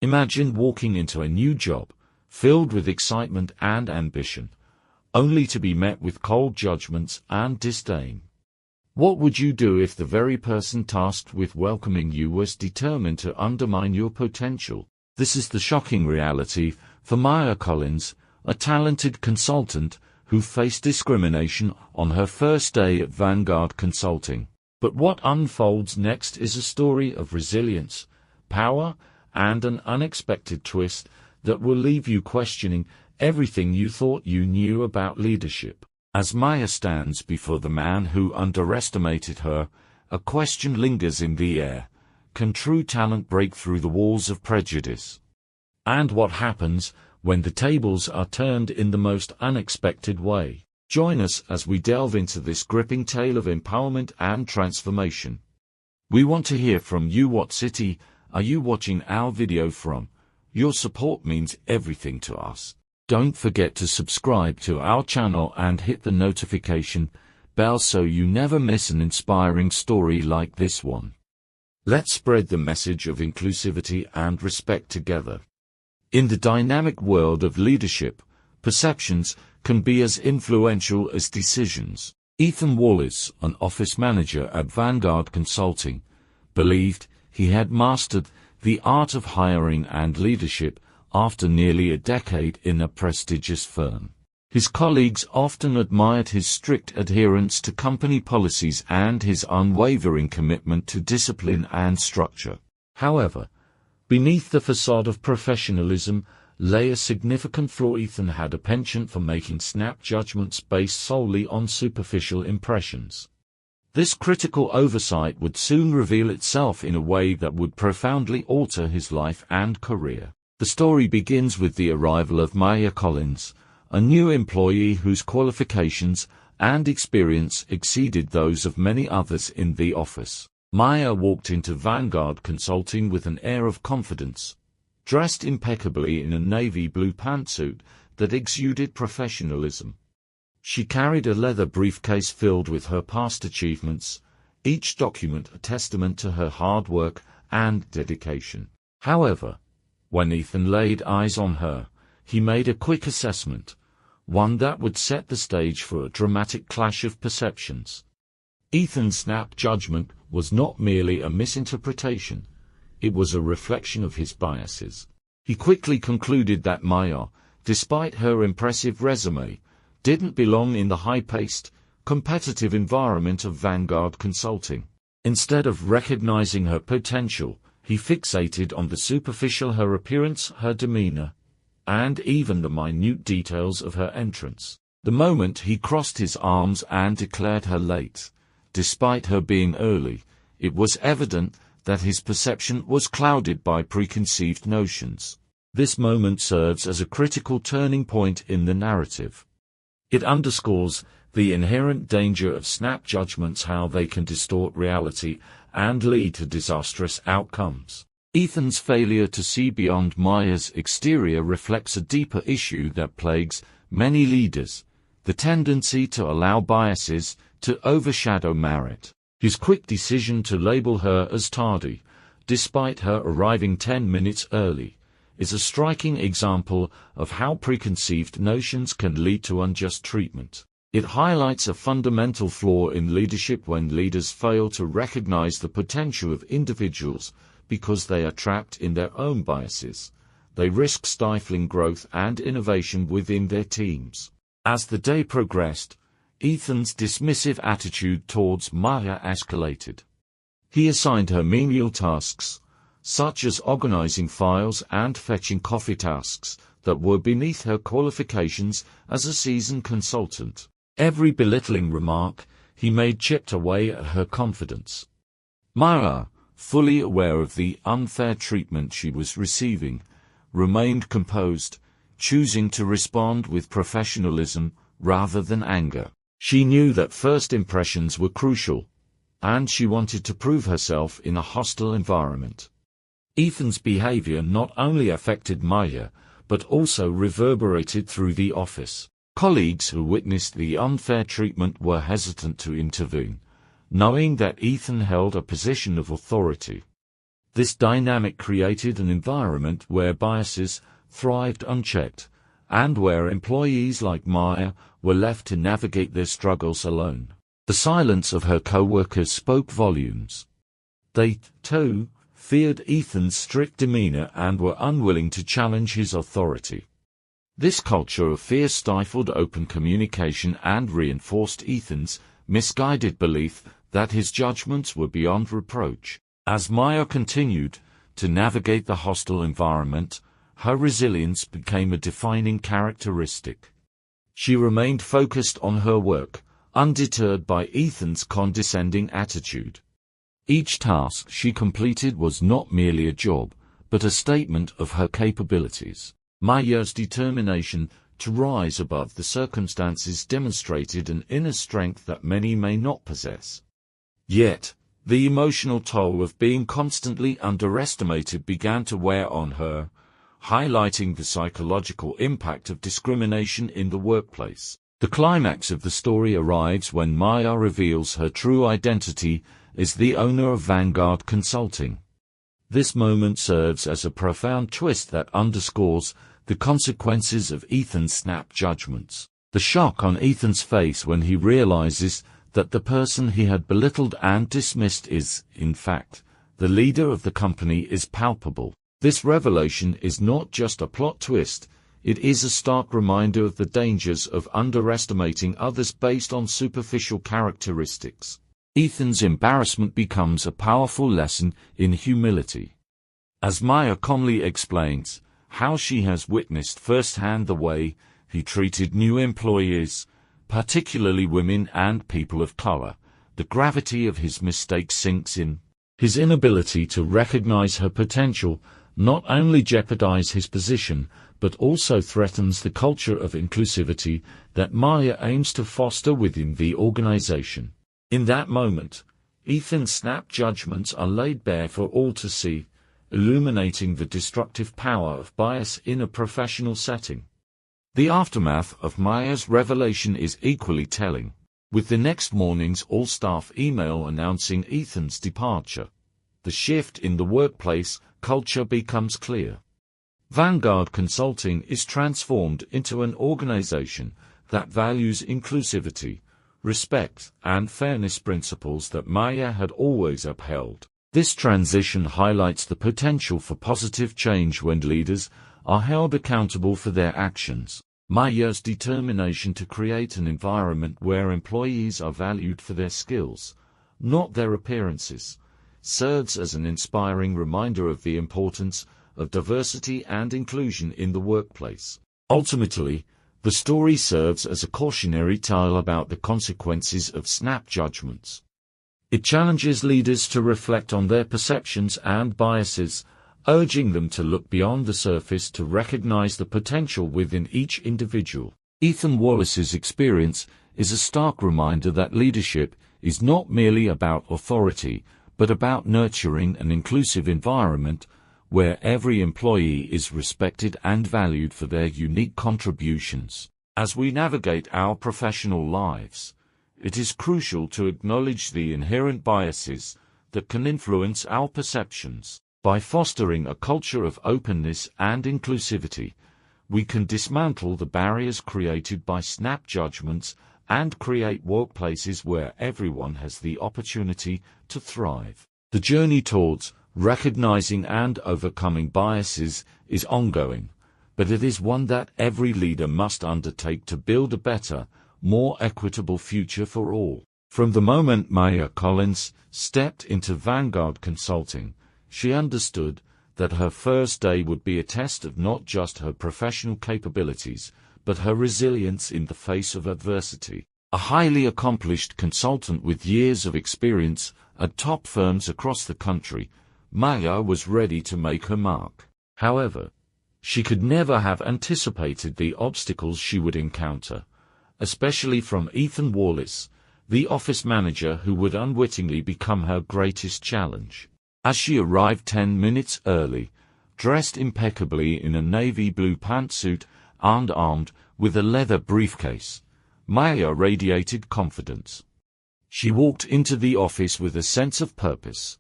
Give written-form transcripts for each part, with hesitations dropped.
Imagine walking into a new job, filled with excitement and ambition, only to be met with cold judgments and disdain. What would you do if the very person tasked with welcoming you was determined to undermine your potential? This is the shocking reality for Manger Collins, a talented consultant who faced discrimination on her first day at Vanguard Consulting. But what unfolds next is a story of resilience, power, and an unexpected twist that will leave you questioning everything you thought you knew about leadership. As Manger stands before the man who underestimated her, a question lingers in the air. Can true talent break through the walls of prejudice? And what happens when the tables are turned in the most unexpected way? Join us as we delve into this gripping tale of empowerment and transformation. We want to hear from you. What city are you watching our video from? Your support means everything to us. Don't forget to subscribe to our channel and hit the notification bell so you never miss an inspiring story like this one. Let's spread the message of inclusivity and respect together. In the dynamic world of leadership, perceptions can be as influential as decisions. Ethan Wallace, an office manager at Vanguard Consulting, believed he had mastered the art of hiring and leadership after nearly a decade in a prestigious firm. His colleagues often admired his strict adherence to company policies and his unwavering commitment to discipline and structure. However, beneath the facade of professionalism lay a significant flaw. Ethan had a penchant for making snap judgments based solely on superficial impressions. This critical oversight would soon reveal itself in a way that would profoundly alter his life and career. The story begins with the arrival of Manger Collins, a new employee whose qualifications and experience exceeded those of many others in the office. Manger walked into Vanguard Consulting with an air of confidence, dressed impeccably in a navy blue pantsuit that exuded professionalism. She carried a leather briefcase filled with her past achievements, each document a testament to her hard work and dedication. However, when Ethan laid eyes on her, he made a quick assessment, one that would set the stage for a dramatic clash of perceptions. Ethan's snap judgment was not merely a misinterpretation, it was a reflection of his biases. He quickly concluded that Manger, despite her impressive resume, didn't belong in the high-paced, competitive environment of Vanguard Consulting. Instead of recognizing her potential, he fixated on the superficial: her appearance, her demeanor, and even the minute details of her entrance. The moment he crossed his arms and declared her late, despite her being early, it was evident that his perception was clouded by preconceived notions. This moment serves as a critical turning point in the narrative. It underscores the inherent danger of snap judgments, how they can distort reality and lead to disastrous outcomes. Ethan's failure to see beyond Manger's exterior reflects a deeper issue that plagues many leaders: the tendency to allow biases to overshadow merit. His quick decision to label her as tardy, despite her arriving 10 minutes early, is a striking example of how preconceived notions can lead to unjust treatment. It highlights a fundamental flaw in leadership when leaders fail to recognize the potential of individuals because they are trapped in their own biases. They risk stifling growth and innovation within their teams. As the day progressed, Ethan's dismissive attitude towards Manger escalated. He assigned her menial tasks, such as organizing files and fetching coffee, tasks that were beneath her qualifications as a seasoned consultant. Every belittling remark he made chipped away at her confidence. Manger, fully aware of the unfair treatment she was receiving, remained composed, choosing to respond with professionalism rather than anger. She knew that first impressions were crucial, and she wanted to prove herself in a hostile environment. Ethan's behavior not only affected Manger, but also reverberated through the office. Colleagues who witnessed the unfair treatment were hesitant to intervene, knowing that Ethan held a position of authority. This dynamic created an environment where biases thrived unchecked, and where employees like Manger were left to navigate their struggles alone. The silence of her co-workers spoke volumes. They, too, feared Ethan's strict demeanor and were unwilling to challenge his authority. This culture of fear stifled open communication and reinforced Ethan's misguided belief that his judgments were beyond reproach. As Manger continued to navigate the hostile environment, her resilience became a defining characteristic. She remained focused on her work, undeterred by Ethan's condescending attitude. Each task she completed was not merely a job, but a statement of her capabilities. Manger's determination to rise above the circumstances demonstrated an inner strength that many may not possess. Yet, the emotional toll of being constantly underestimated began to wear on her, highlighting the psychological impact of discrimination in the workplace. The climax of the story arrives when Manger reveals her true identity as the owner of Vanguard Consulting. This moment serves as a profound twist that underscores the consequences of Ethan's snap judgments. The shock on Ethan's face when he realizes that the person he had belittled and dismissed is, in fact, the leader of the company is palpable. This revelation is not just a plot twist, it is a stark reminder of the dangers of underestimating others based on superficial characteristics. Ethan's embarrassment becomes a powerful lesson in humility. As Manger calmly explains how she has witnessed firsthand the way he treated new employees, particularly women and people of color, the gravity of his mistake sinks in. His inability to recognize her potential not only jeopardizes his position, but also threatens the culture of inclusivity that Manger aims to foster within the organization. In that moment, Ethan's snap judgments are laid bare for all to see, illuminating the destructive power of bias in a professional setting. The aftermath of Manger's revelation is equally telling. With the next morning's all-staff email announcing Ethan's departure, the shift in the workplace culture becomes clear. Vanguard Consulting is transformed into an organization that values inclusivity, respect, and fairness, principles that Manger had always upheld. This transition highlights the potential for positive change when leaders are held accountable for their actions. Manger's determination to create an environment where employees are valued for their skills, not their appearances, serves as an inspiring reminder of the importance of diversity and inclusion in the workplace. Ultimately, the story serves as a cautionary tale about the consequences of snap judgments. It challenges leaders to reflect on their perceptions and biases, urging them to look beyond the surface to recognize the potential within each individual. Ethan Wallace's experience is a stark reminder that leadership is not merely about authority, but about nurturing an inclusive environment where every employee is respected and valued for their unique contributions. As we navigate our professional lives, it is crucial to acknowledge the inherent biases that can influence our perceptions. By fostering a culture of openness and inclusivity, we can dismantle the barriers created by snap judgments and create workplaces where everyone has the opportunity to thrive. The journey towards recognizing and overcoming biases is ongoing, but it is one that every leader must undertake to build a better, more equitable future for all. From the moment Manger Collins stepped into Vanguard Consulting, she understood that her first day would be a test of not just her professional capabilities, but her resilience in the face of adversity. A highly accomplished consultant with years of experience at top firms across the country, Manger was ready to make her mark. However, she could never have anticipated the obstacles she would encounter, especially from Ethan Wallace, the office manager who would unwittingly become her greatest challenge. As she arrived 10 minutes early, dressed impeccably in a navy blue pantsuit and armed with a leather briefcase, Manger radiated confidence. She walked into the office with a sense of purpose,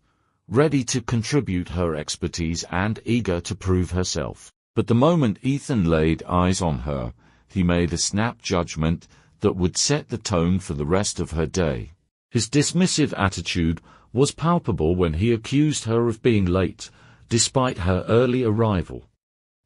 ready to contribute her expertise and eager to prove herself. But the moment Ethan laid eyes on her, he made a snap judgment that would set the tone for the rest of her day. His dismissive attitude was palpable when he accused her of being late, despite her early arrival.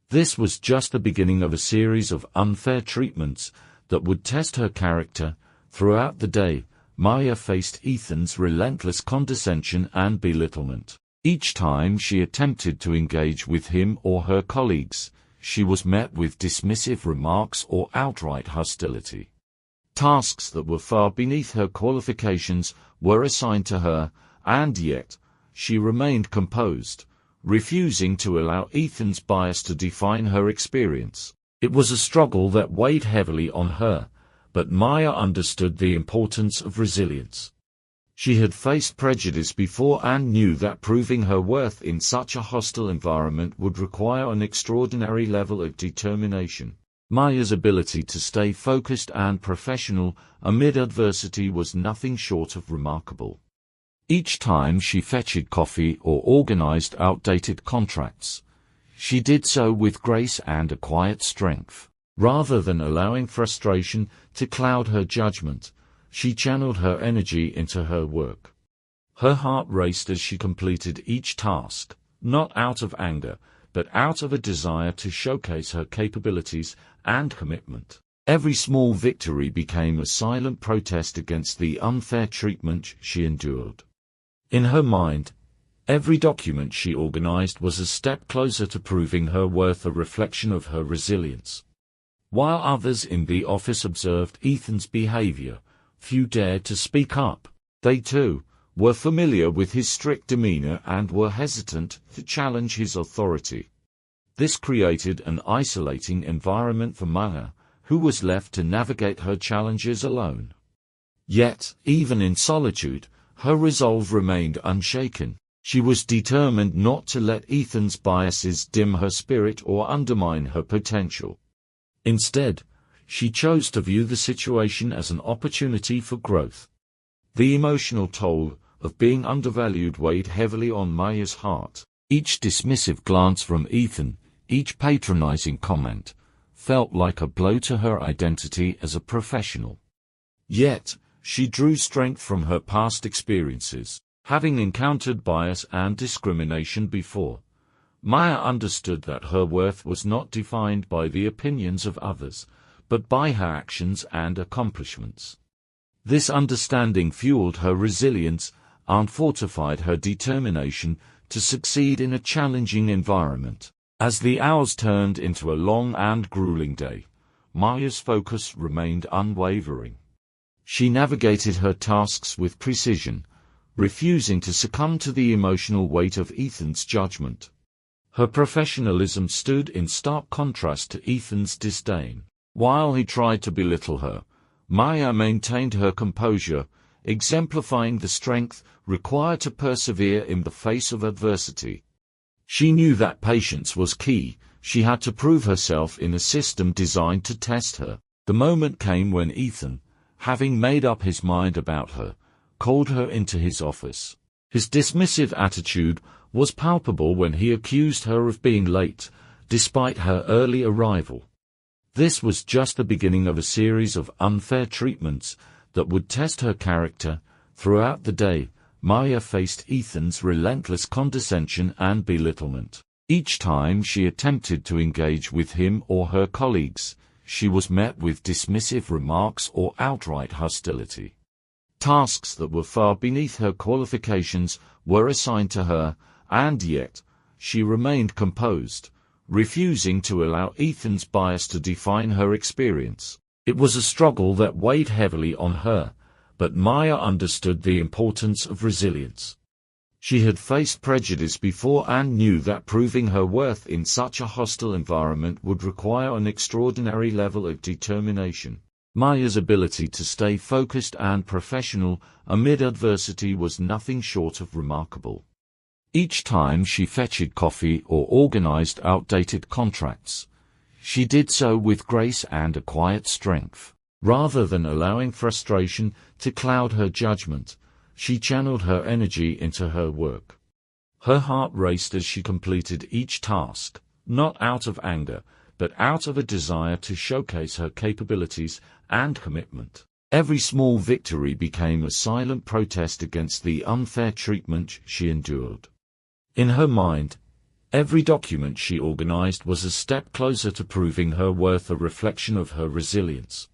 This was just the beginning of a series of unfair treatments that would test her character. Throughout the day, Maya faced Ethan's relentless condescension and belittlement. Each time she attempted to engage with him or her colleagues, she was met with dismissive remarks or outright hostility. Tasks that were far beneath her qualifications were assigned to her, and yet, she remained composed, refusing to allow Ethan's bias to define her experience. It was a struggle that weighed heavily on her, but Maya understood the importance of resilience. She had faced prejudice before and knew that proving her worth in such a hostile environment would require an extraordinary level of determination. Maya's ability to stay focused and professional amid adversity was nothing short of remarkable. Each time she fetched coffee or organized outdated contracts, she did so with grace and a quiet strength. Rather than allowing frustration to cloud her judgment, she channeled her energy into her work. Her heart raced as she completed each task, not out of anger, but out of a desire to showcase her capabilities and commitment. Every small victory became a silent protest against the unfair treatment she endured. In her mind, every document she organized was a step closer to proving her worth, a reflection of her resilience. While others in the office observed Ethan's behavior, few dared to speak up. They, too, were familiar with his strict demeanor and were hesitant to challenge his authority. This created an isolating environment for Manger, who was left to navigate her challenges alone. Yet, even in solitude, her resolve remained unshaken. She was determined not to let Ethan's biases dim her spirit or undermine her potential. Instead, she chose to view the situation as an opportunity for growth. The emotional toll of being undervalued weighed heavily on Maya's heart. Each dismissive glance from Ethan, each patronizing comment, felt like a blow to her identity as a professional. Yet, she drew strength from her past experiences. Having encountered bias and discrimination before, Maya understood that her worth was not defined by the opinions of others, but by her actions and accomplishments. This understanding fueled her resilience and fortified her determination to succeed in a challenging environment. As the hours turned into a long and grueling day, Maya's focus remained unwavering. She navigated her tasks with precision, refusing to succumb to the emotional weight of Ethan's judgment. Her professionalism stood in stark contrast to Ethan's disdain. While he tried to belittle her, Maya maintained her composure, exemplifying the strength required to persevere in the face of adversity. She knew that patience was key. She had to prove herself in a system designed to test her. The moment came when Ethan, having made up his mind about her, called her into his office. His dismissive attitude was palpable when he accused her of being late, despite her early arrival. This was just the beginning of a series of unfair treatments that would test her character. Throughout the day, Maya faced Ethan's relentless condescension and belittlement. Each time she attempted to engage with him or her colleagues, she was met with dismissive remarks or outright hostility. Tasks that were far beneath her qualifications were assigned to her, and yet, she remained composed, refusing to allow Ethan's bias to define her experience. It was a struggle that weighed heavily on her, but Maya understood the importance of resilience. She had faced prejudice before and knew that proving her worth in such a hostile environment would require an extraordinary level of determination. Maya's ability to stay focused and professional amid adversity was nothing short of remarkable. Each time she fetched coffee or organized outdated contracts, she did so with grace and a quiet strength. Rather than allowing frustration to cloud her judgment, she channeled her energy into her work. Her heart raced as she completed each task, not out of anger, but out of a desire to showcase her capabilities and commitment. Every small victory became a silent protest against the unfair treatment she endured. In her mind, every document she organized was a step closer to proving her worth, a reflection of her resilience.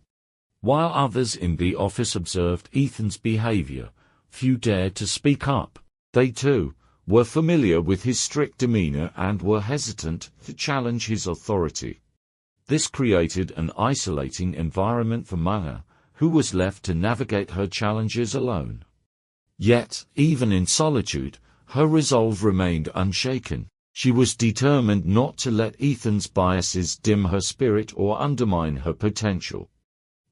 While others in the office observed Ethan's behavior, few dared to speak up. They, too, were familiar with his strict demeanor and were hesitant to challenge his authority. This created an isolating environment for Manger, who was left to navigate her challenges alone. Yet, even in solitude, her resolve remained unshaken. She was determined not to let Ethan's biases dim her spirit or undermine her potential.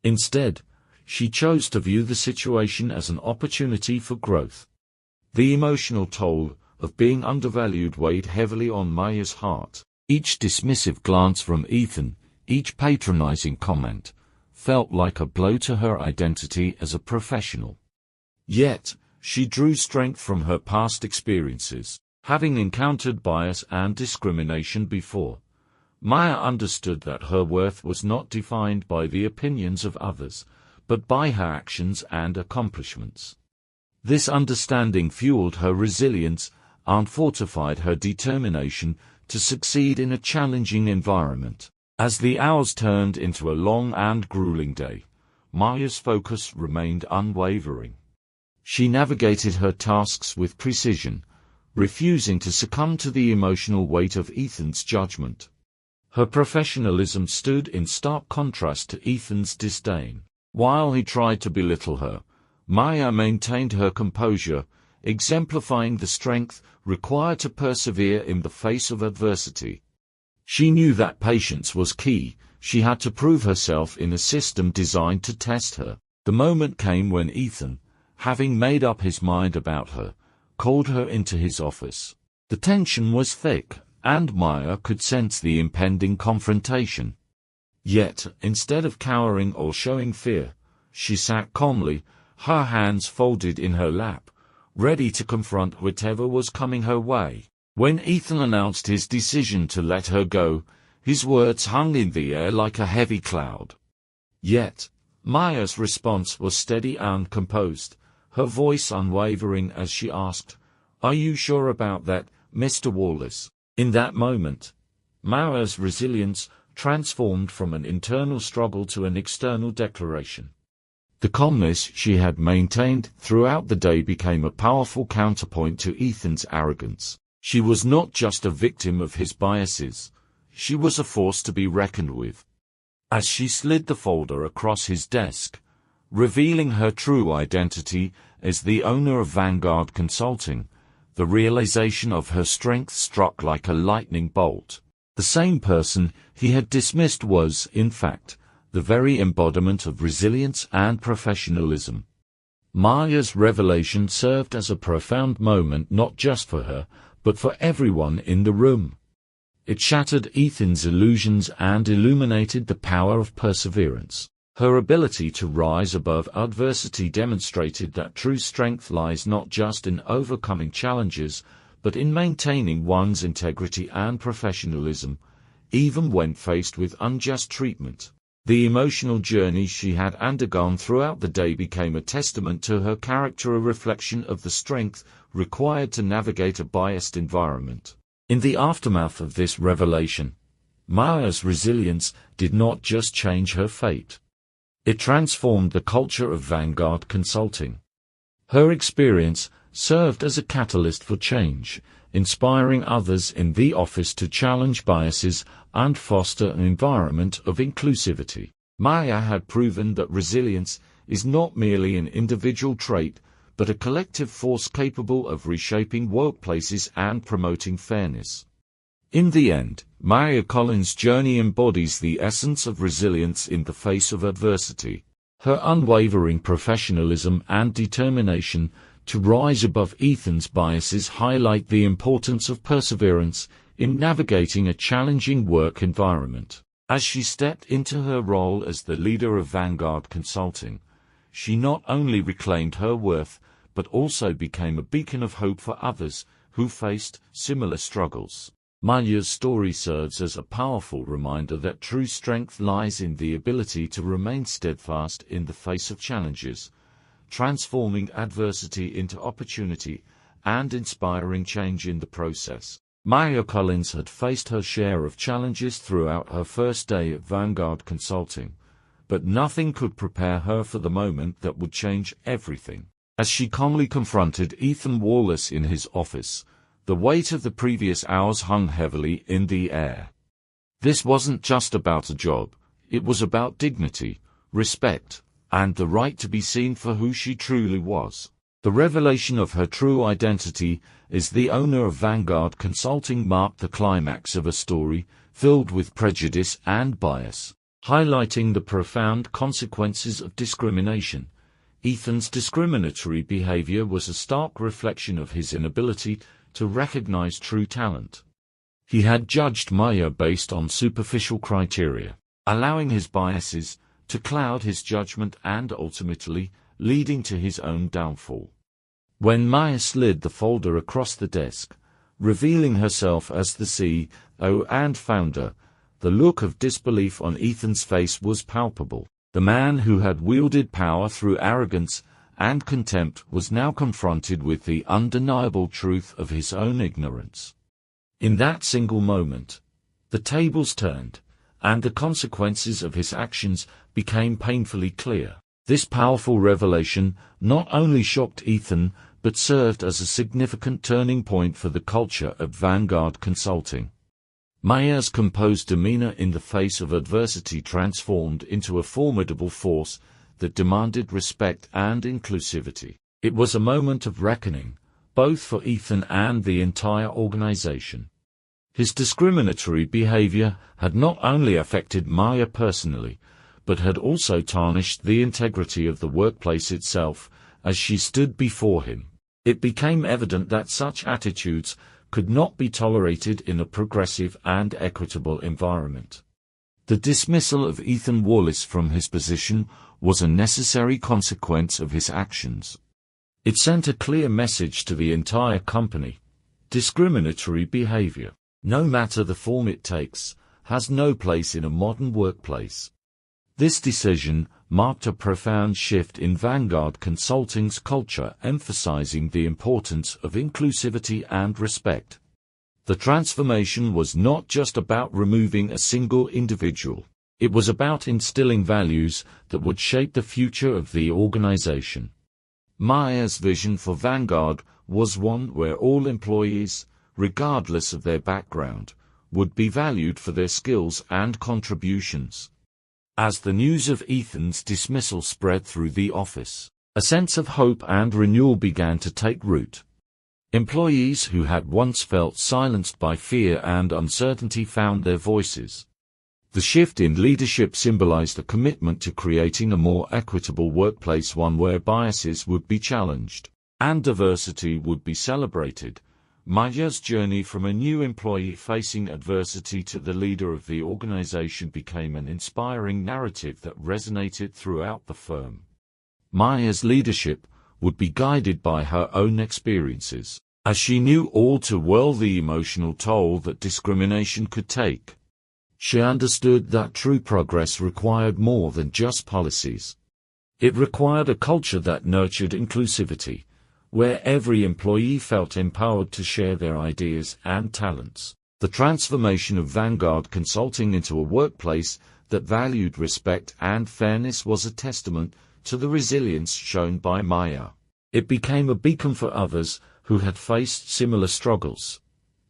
Instead, she chose to view the situation as an opportunity for growth. The emotional toll of being undervalued weighed heavily on Manger's heart. Each dismissive glance from Ethan, each patronizing comment, felt like a blow to her identity as a professional. Yet, she drew strength from her past experiences. Having encountered bias and discrimination before, Manger understood that her worth was not defined by the opinions of others, but by her actions and accomplishments. This understanding fueled her resilience and fortified her determination to succeed in a challenging environment. As the hours turned into a long and grueling day, Manger's focus remained unwavering. She navigated her tasks with precision, refusing to succumb to the emotional weight of Ethan's judgment. Her professionalism stood in stark contrast to Ethan's disdain. While he tried to belittle her, Manger maintained her composure, exemplifying the strength required to persevere in the face of adversity. She knew that patience was key. She had to prove herself in a system designed to test her. The moment came when Ethan, having made up his mind about her, called her into his office. The tension was thick, and Manger could sense the impending confrontation. Yet, instead of cowering or showing fear, she sat calmly, her hands folded in her lap, ready to confront whatever was coming her way. When Ethan announced his decision to let her go, his words hung in the air like a heavy cloud. Yet, Manger's response was steady and composed, her voice unwavering as she asked, "Are you sure about that, Mr. Wallace?" In that moment, Manger's resilience transformed from an internal struggle to an external declaration. The calmness she had maintained throughout the day became a powerful counterpoint to Ethan's arrogance. She was not just a victim of his biases, she was a force to be reckoned with. As she slid the folder across his desk, revealing her true identity as the owner of Vanguard Consulting, the realization of her strength struck like a lightning bolt. The same person he had dismissed was, in fact, the very embodiment of resilience and professionalism. Manger's revelation served as a profound moment not just for her, but for everyone in the room. It shattered Ethan's illusions and illuminated the power of perseverance. Her ability to rise above adversity demonstrated that true strength lies not just in overcoming challenges, but in maintaining one's integrity and professionalism, even when faced with unjust treatment. The emotional journey she had undergone throughout the day became a testament to her character, a reflection of the strength required to navigate a biased environment. In the aftermath of this revelation, Manger's resilience did not just change her fate. It transformed the culture of Vanguard Consulting. Her experience served as a catalyst for change, inspiring others in the office to challenge biases and foster an environment of inclusivity. Manger had proven that resilience is not merely an individual trait, but a collective force capable of reshaping workplaces and promoting fairness. In the end, Manger Collins' journey embodies the essence of resilience in the face of adversity. Her unwavering professionalism and determination to rise above Ethan's biases highlight the importance of perseverance in navigating a challenging work environment. As she stepped into her role as the leader of Vanguard Consulting, she not only reclaimed her worth, but also became a beacon of hope for others who faced similar struggles. Manger's story serves as a powerful reminder that true strength lies in the ability to remain steadfast in the face of challenges, transforming adversity into opportunity and inspiring change in the process. Manger Collins had faced her share of challenges throughout her first day at Vanguard Consulting, but nothing could prepare her for the moment that would change everything. As she calmly confronted Ethan Wallace in his office, the weight of the previous hours hung heavily in the air. This wasn't just about a job, it was about dignity, respect, and the right to be seen for who she truly was. The revelation of her true identity as the owner of Vanguard Consulting marked the climax of a story filled with prejudice and bias. Highlighting the profound consequences of discrimination, Ethan's discriminatory behavior was a stark reflection of his inability to recognize true talent. He had judged Manger based on superficial criteria, allowing his biases to cloud his judgment and ultimately leading to his own downfall. When Manger slid the folder across the desk, revealing herself as the CEO and founder, the look of disbelief on Ethan's face was palpable. The man who had wielded power through arrogance and contempt was now confronted with the undeniable truth of his own ignorance. In that single moment, the tables turned, and the consequences of his actions became painfully clear. This powerful revelation not only shocked Ethan, but served as a significant turning point for the culture at Vanguard Consulting. Manger's composed demeanor in the face of adversity transformed into a formidable force that demanded respect and inclusivity. It was a moment of reckoning, both for Ethan and the entire organization. His discriminatory behavior had not only affected Manger personally, but had also tarnished the integrity of the workplace itself as she stood before him. It became evident that such attitudes could not be tolerated in a progressive and equitable environment. The dismissal of Ethan Wallace from his position was a necessary consequence of his actions. It sent a clear message to the entire company. Discriminatory behavior, no matter the form it takes, has no place in a modern workplace. This decision marked a profound shift in Vanguard Consulting's culture, emphasizing the importance of inclusivity and respect. The transformation was not just about removing a single individual. It was about instilling values that would shape the future of the organization. Manger's vision for Vanguard was one where all employees, regardless of their background, would be valued for their skills and contributions. As the news of Ethan's dismissal spread through the office, a sense of hope and renewal began to take root. Employees who had once felt silenced by fear and uncertainty found their voices. The shift in leadership symbolized a commitment to creating a more equitable workplace, one where biases would be challenged and diversity would be celebrated. Manger's journey from a new employee facing adversity to the leader of the organization became an inspiring narrative that resonated throughout the firm. Manger's leadership would be guided by her own experiences, as she knew all too well the emotional toll that discrimination could take. She understood that true progress required more than just policies. It required a culture that nurtured inclusivity, where every employee felt empowered to share their ideas and talents. The transformation of Vanguard Consulting into a workplace that valued respect and fairness was a testament to the resilience shown by Manger. It became a beacon for others who had faced similar struggles,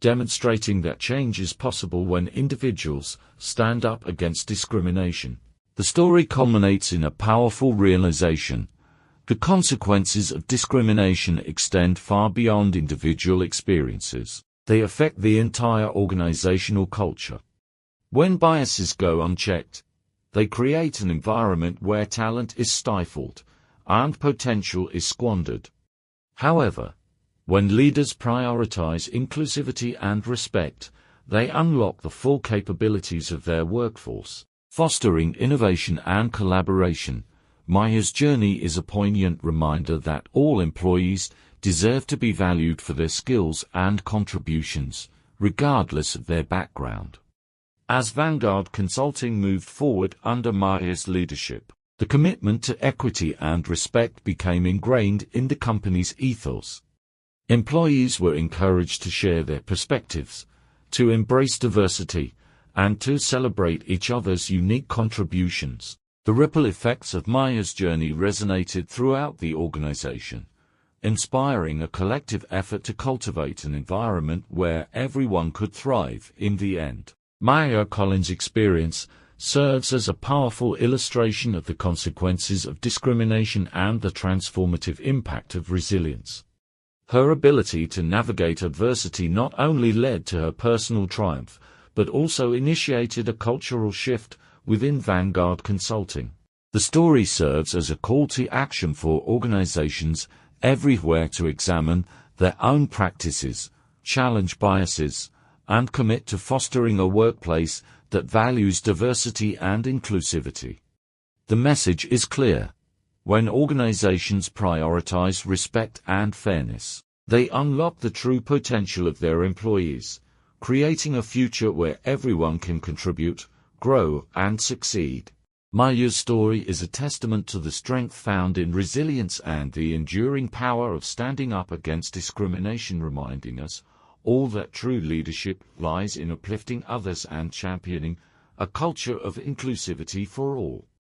demonstrating that change is possible when individuals stand up against discrimination. The story culminates in a powerful realization. The consequences of discrimination extend far beyond individual experiences. They affect the entire organizational culture. When biases go unchecked, they create an environment where talent is stifled and potential is squandered. However, when leaders prioritize inclusivity and respect, they unlock the full capabilities of their workforce, fostering innovation and collaboration. Manger's journey is a poignant reminder that all employees deserve to be valued for their skills and contributions, regardless of their background. As Vanguard Consulting moved forward under Manger's leadership, the commitment to equity and respect became ingrained in the company's ethos. Employees were encouraged to share their perspectives, to embrace diversity, and to celebrate each other's unique contributions. The ripple effects of Manger's journey resonated throughout the organization, inspiring a collective effort to cultivate an environment where everyone could thrive. In the end, Manger-Collins' experience serves as a powerful illustration of the consequences of discrimination and the transformative impact of resilience. Her ability to navigate adversity not only led to her personal triumph, but also initiated a cultural shift within Vanguard Consulting. The story serves as a call to action for organizations everywhere to examine their own practices, challenge biases, and commit to fostering a workplace that values diversity and inclusivity. The message is clear. When organizations prioritize respect and fairness, they unlock the true potential of their employees, creating a future where everyone can contribute, grow, and succeed. Manger's story is a testament to the strength found in resilience and the enduring power of standing up against discrimination, reminding us all that true leadership lies in uplifting others and championing a culture of inclusivity for all.